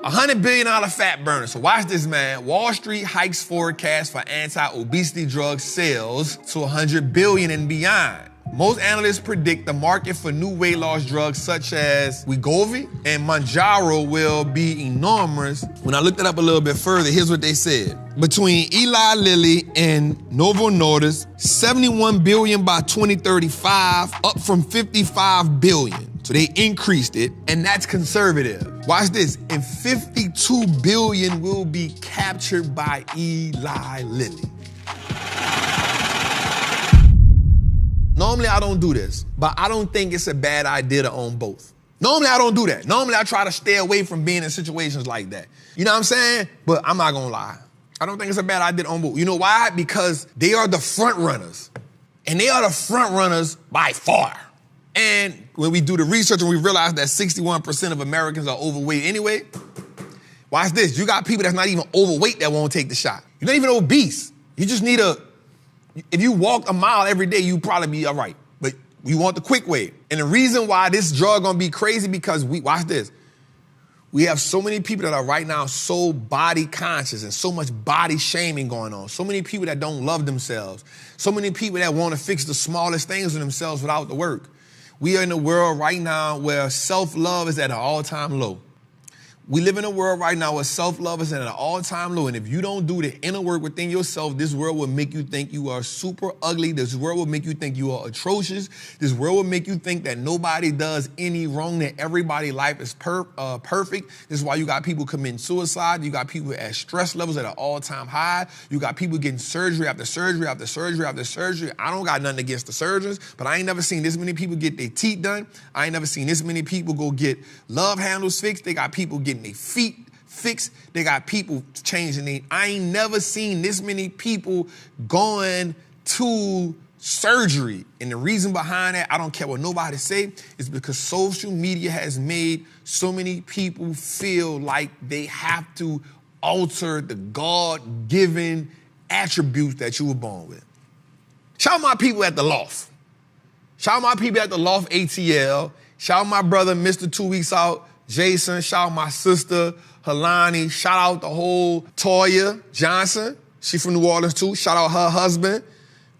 $100 billion fat burner. So watch this, man. Wall Street hikes forecast for anti-obesity drug sales to $100 billion and beyond. Most analysts predict the market for new weight loss drugs such as Wegovy and Mounjaro will be enormous. When I looked it up a little bit further, here's what they said. Between Eli Lilly and Novo Nordisk, $71 billion by 2035, up from $55 billion. So they increased it, and that's conservative. Watch this, and $52 billion will be captured by Eli Lilly. Normally I don't do this, but I don't think it's a bad idea to own both. Normally I don't do that. Normally I try to stay away from being in situations like that. You know what I'm saying? But I'm not gonna lie. I don't think it's a bad idea to own both. You know why? Because they are the front runners. And they are the front runners by far. And when we do the research and we realize that 61% of Americans are overweight anyway, watch this. You got people that's not even overweight that won't take the shot. You're not even obese. You just need if you walk a mile every day, you probably be all right. But you want the quick way. And the reason why this drug gonna be crazy because watch this. We have so many people that are right now so body conscious and so much body shaming going on. So many people that don't love themselves. So many people that want to fix the smallest things in themselves without the work. We are in a world right now where self-love is at an all-time low. We live in a world right now where self-love is at an all-time low, and if you don't do the inner work within yourself, this world will make you think you are super ugly. This world will make you think you are atrocious. This world will make you think that nobody does any wrong, that everybody's life is perfect. This is why you got people committing suicide. You got people at stress levels at an all-time high. You got people getting surgery after surgery after surgery after surgery. I don't got nothing against the surgeons, but I ain't never seen this many people get their teeth done. I ain't never seen this many people go get love handles fixed. They got people getting their feet fixed. They got people changing I ain't never seen this many people going to surgery. And the reason behind that, I don't care what nobody say, is because social media has made so many people feel like they have to alter the God-given attributes that you were born with. Shout out my people at the Loft. Shout out my people at the Loft ATL. Shout out my brother, Mr. 2 Weeks Out, Jason. Shout out my sister, Helani. Shout out the whole Toya Johnson. She from New Orleans too. Shout out her husband,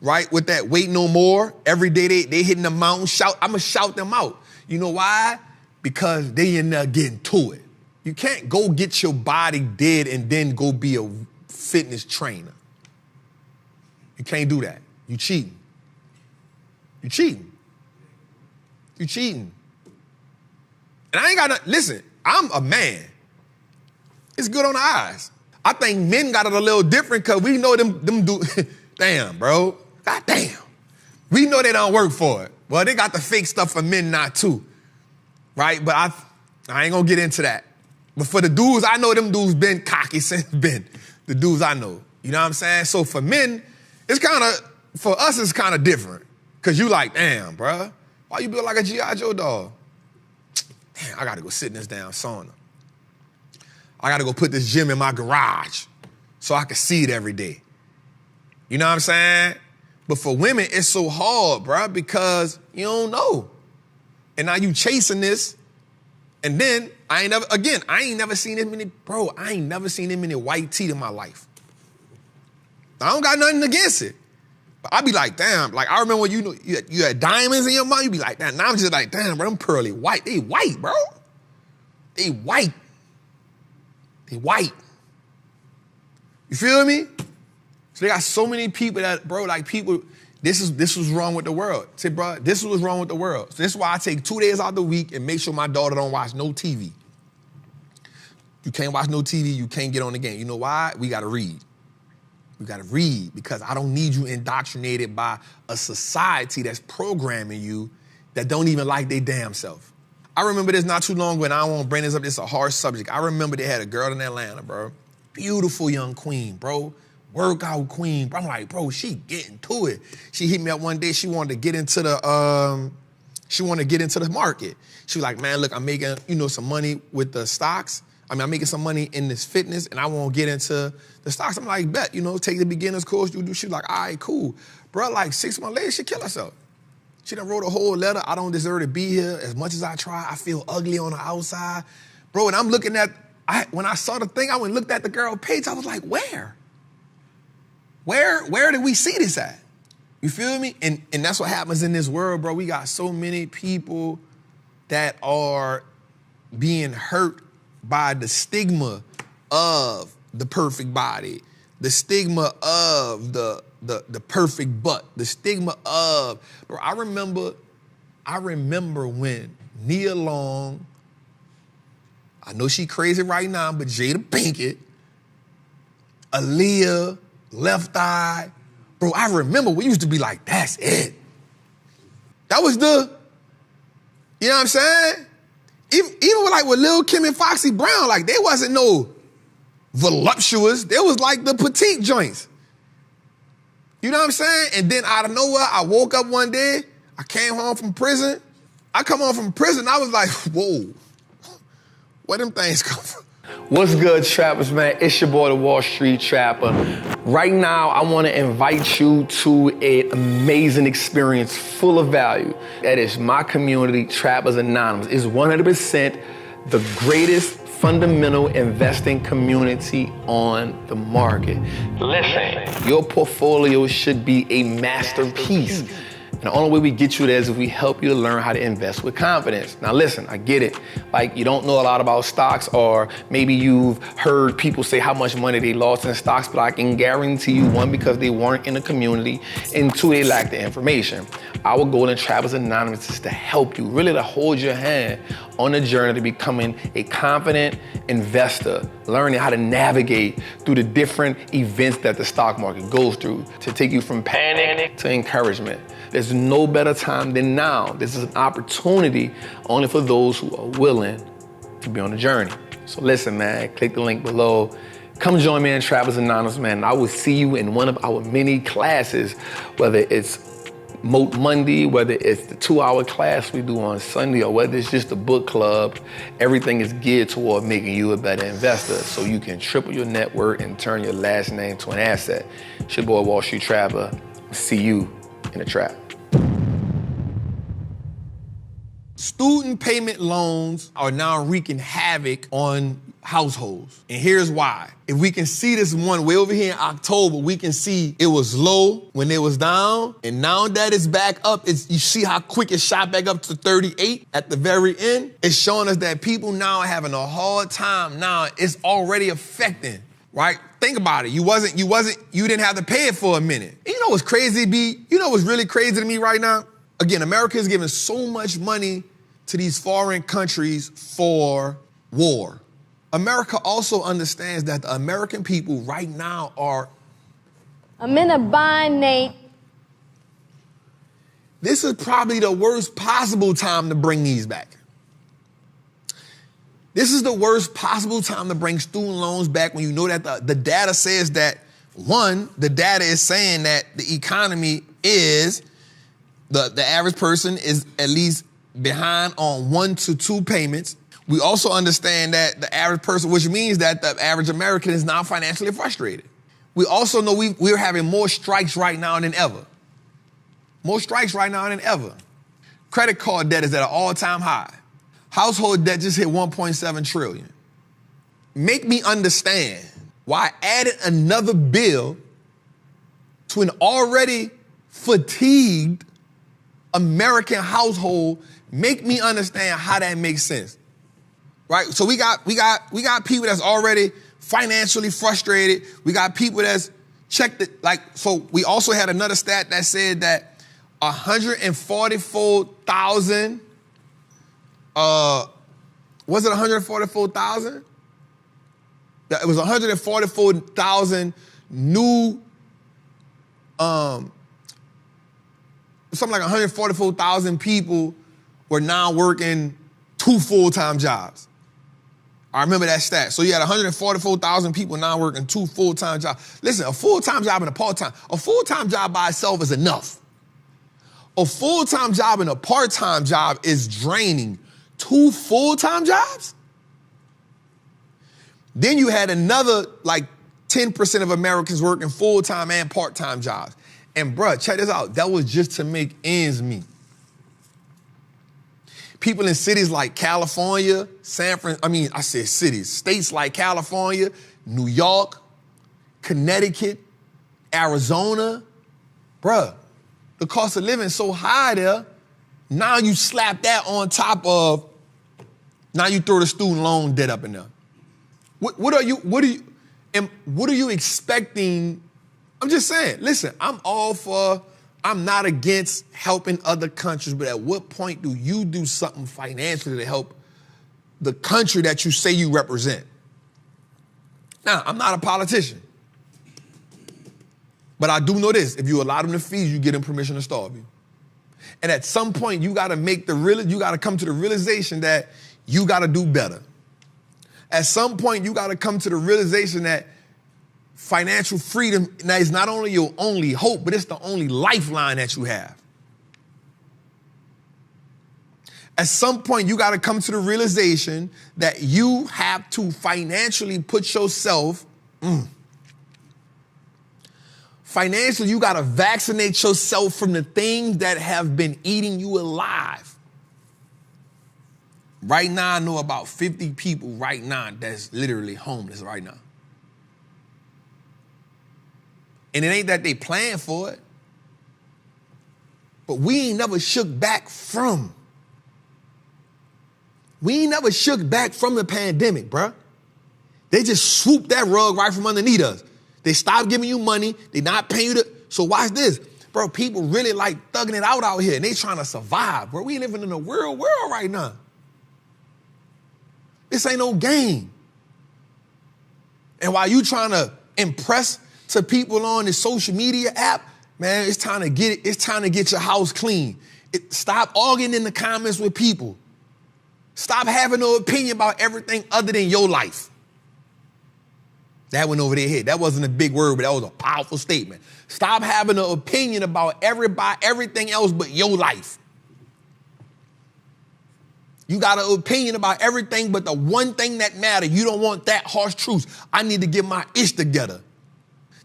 right? With that Wait No More. Every day they hitting the mountain. I'ma shout them out. You know why? Because they in there getting to it. You can't go get your body dead and then go be a fitness trainer. You can't do that. You cheating. You cheating. You cheating. And I ain't got to, listen, I'm a man. It's good on the eyes. I think men got it a little different because we know them do, damn, bro. God damn. We know they don't work for it. Well, they got the fake stuff for men not too, right? But I ain't gonna get into that. But for the dudes, I know them dudes been cocky since been. The dudes I know. You know what I'm saying? So for men, for us, it's kind of different. Because you like, damn, bro, why you built like a G.I. Joe dog? Damn, I gotta go sit in this damn sauna. I gotta go put this gym in my garage so I can see it every day. You know what I'm saying? But for women, it's so hard, bro, because you don't know. And now you chasing this, and then I ain't never seen this many white teeth in my life. I don't got nothing against it. But I be like, damn, like I remember when you had diamonds in your mouth, you be like, damn, now I'm just like, damn, bro, them pearly white. They white, bro. They white. They white. You feel me? So they got so many people that, bro, like people, this was wrong with the world. Say, bro, this was wrong with the world. So this is why I take 2 days out the week and make sure my daughter don't watch no TV. You can't watch no TV, you can't get on the game. You know why? We gotta read. We gotta read because I don't need you indoctrinated by a society that's programming you that don't even like their damn self. I remember this not too long ago, and I don't want to bring this up, this is a hard subject. I remember they had a girl in Atlanta, bro. Beautiful young queen, bro. Workout queen. Bro, I'm like, bro, she getting to it. She hit me up one day, she wanted to get into the market. She was like, man, look, I'm making, some money with the stocks. I'm making some money in this fitness and I won't get into the stocks. I'm like, bet, take the beginner's course, you do. She was like, all right, cool. Bro, like 6 months later, she killed herself. She done wrote a whole letter. I don't deserve to be here. As much as I try, I feel ugly on the outside. Bro, and I'm looking at, when I saw the thing, I went and looked at the girl page. I was like, where? Where did we see this at? You feel me? And that's what happens in this world, bro. We got so many people that are being hurt by the stigma of the perfect body, the stigma of the perfect butt, the stigma of, bro, I remember when Nia Long, I know she crazy right now, but Jada Pinkett, Aaliyah, Left Eye, bro, I remember we used to be like, that's it. That was the, you know what I'm saying? Even with Lil' Kim and Foxy Brown, like, there wasn't no voluptuous. There was like the petite joints. You know what I'm saying? And then out of nowhere, I woke up one day, I came home from prison. I come home from prison, I was like, whoa, where them things come from? What's good, trappers, man? It's your boy, the Wall Street Trapper. Right now, I want to invite you to an amazing experience full of value. That is my community, Trappers Anonymous. It's 100% the greatest fundamental investing community on the market. Listen, your portfolio should be a masterpiece. And the only way we get you there is if we help you to learn how to invest with confidence. Now listen, I get it. Like, you don't know a lot about stocks, or maybe you've heard people say how much money they lost in stocks, but I can guarantee you, one, because they weren't in the community, and two, they lack the information. Our goal in Trappers Anonymous is to help you, really to hold your hand on the journey to becoming a confident investor, learning how to navigate through the different events that the stock market goes through to take you from panic to encouragement. There's no better time than now. This is an opportunity only for those who are willing to be on the journey. So listen, man, click the link below. Come join me in Trappers Anonymous, man. I will see you in one of our many classes, whether it's Moat Monday, whether it's the 2-hour class we do on Sunday, or whether it's just a book club. Everything is geared toward making you a better investor so you can triple your net worth and turn your last name to an asset. It's your boy, Wall Street Trapper. See you in the trap. Student payment loans are now wreaking havoc on households. And here's why. If we can see this one way over here in October, we can see it was low when it was down. And now that it's back up, you see how quick it shot back up to 38 at the very end. It's showing us that people now are having a hard time. Now it's already affecting, right? Think about it. You didn't have to pay it for a minute. And you know what's crazy, B? You know what's really crazy to me right now? Again, America is giving so much money to these foreign countries for war. America also understands that the American people right now are... I'm in a bind, Nate. This is probably the worst possible time to bring these back. This is the worst possible time to bring student loans back when you know that the data says that, one, the data is saying that the economy is, the average person is at least behind on 1 to 2 payments. We also understand that the average person, which means that the average American is now financially frustrated. We also know we're having more strikes right now than ever. More strikes right now than ever. Credit card debt is at an all-time high. Household debt just hit 1.7 trillion. Make me understand why adding another bill to an already fatigued American household. Make me understand how that makes sense, right? So we got people that's already financially frustrated. We got people that's checked it. So we also had another stat that said that 144,000, was it 144,000? It was 144,000 new, something like 144,000 people were now working 2 full-time jobs. I remember that stat. So you had 144,000 people now working 2 full-time jobs. Listen, a full-time job and a part-time. A full-time job by itself is enough. A full-time job and a part-time job is draining. 2 full-time jobs? Then you had another 10% of Americans working full-time and part-time jobs. And bruh, check this out. That was just to make ends meet. People in cities like California, states like California, New York, Connecticut, Arizona. Bruh, the cost of living is so high there. Now you slap that on top of, now you throw the student loan debt up in there. What are you expecting? I'm just saying, listen, I'm not against helping other countries, but at what point do you do something financially to help the country that you say you represent? Now, I'm not a politician, but I do know this. If you allow them to feed you, get them permission to starve you. And at some point, you gotta come to the realization that you gotta do better. At some point, you gotta come to the realization that financial freedom now is not only your only hope, but it's the only lifeline that you have. At some point, you got to come to the realization that you have to financially put yourself, financially, you got to vaccinate yourself from the things that have been eating you alive. Right now, I know about 50 people right now that's literally homeless right now. And it ain't that they plan for it, but we ain't never shook back from. We ain't never shook back from the pandemic, bruh. They just swooped that rug right from underneath us. They stopped giving you money. They not paying you so watch this. Bro, people really like thugging it out here and they trying to survive, bro. We living in a world right now. This ain't no game. And while you trying to impress to people on the social media app, man, it's time to get your house clean. Stop arguing in the comments with people. Stop having no opinion about everything other than your life. That went over their head. That wasn't a big word, but that was a powerful statement. Stop having an opinion about everything else but your life. You got an opinion about everything but the one thing that matters. You don't want that harsh truth. I need to get my ish together.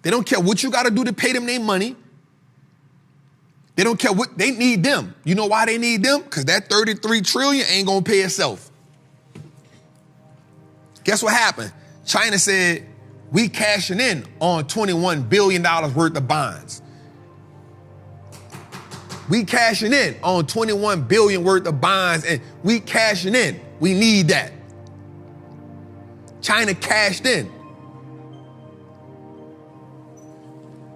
They don't care what you got to do to pay them their money. They don't care what they need them. You know why they need them? Because that 33 trillion ain't going to pay itself. Guess what happened? China said, we cashing in on $21 billion worth of bonds. We cashing in on $21 billion worth of bonds and we cashing in. We need that. China cashed in.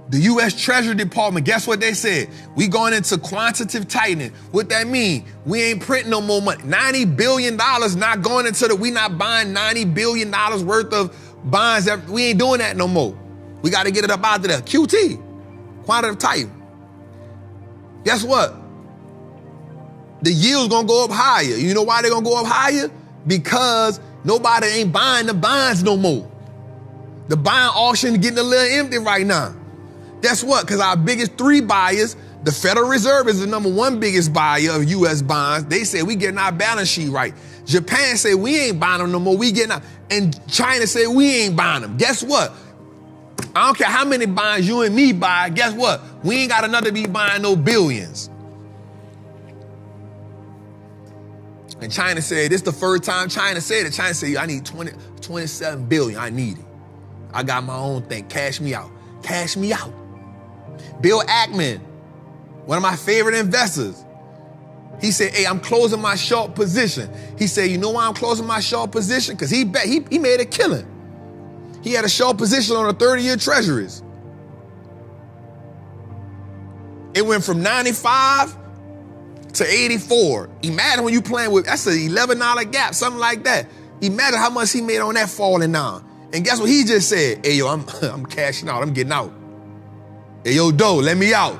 The U.S. Treasury Department, guess what they said? We going into quantitative tightening. What that mean? We ain't printing no more money. $90 billion not going into we not buying $90 billion worth of bonds. We ain't doing that no more. We got to get it up out of there. QT, quantitative tightening. Guess what? The yield's gonna go up higher. You know why they're gonna go up higher? Because nobody ain't buying the bonds no more. The bond auction is getting a little empty right now. Guess what? Because our biggest three buyers, the Federal Reserve is the number one biggest buyer of U.S. bonds. They say we getting our balance sheet right. Japan say we ain't buying them no more. We getting out. And China say we ain't buying them. Guess what? I don't care how many bonds you and me buy. Guess what? We ain't got another be buying no billions. And China said, this is the first time China said it. China said, I need 27 billion. I need it. I got my own thing. Cash me out. Cash me out. Bill Ackman, one of my favorite investors, he said, hey, I'm closing my short position. He said, you know why I'm closing my short position? Because he made a killing. He had a short position on the 30-year treasuries. It went from 95 to 84. Imagine when you playing with, that's an $11 gap, something like that. Imagine how much he made on that falling down. And guess what he just said? Hey, yo, I'm cashing out. I'm getting out. Hey, yo, Doe, let me out.